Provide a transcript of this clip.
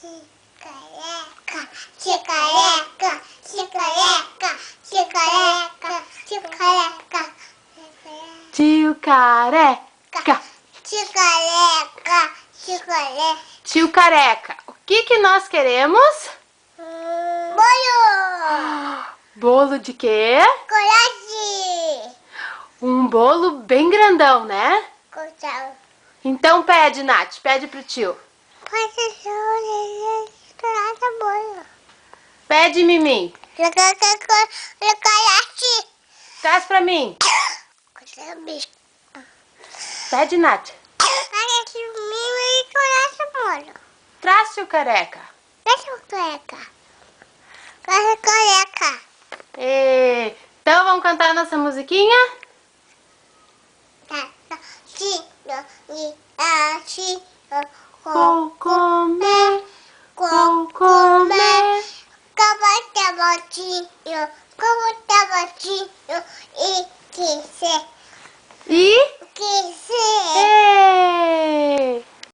Chicareca, chicareca, chicareca, chicareca, chicareca. Tio Careca. Chicareca, chicareca. Tio Careca, o que nós queremos? Bolo! Bolo de quê? Coragem! Um bolo bem grandão, né? Coragem. Então pede, Nath, pede pro tio. Pode ser bolo. Pede, Mimim. Coragem. Traz pra mim. Coragem. Pede, Nath. Parece mimo e coragem, bolo. Traz, tio Careca. Deixa eu careca. Careca. Então vamos cantar nossa musiquinha? Vou comer, vou comer. Como tá batinho e quiser. E? Quiser.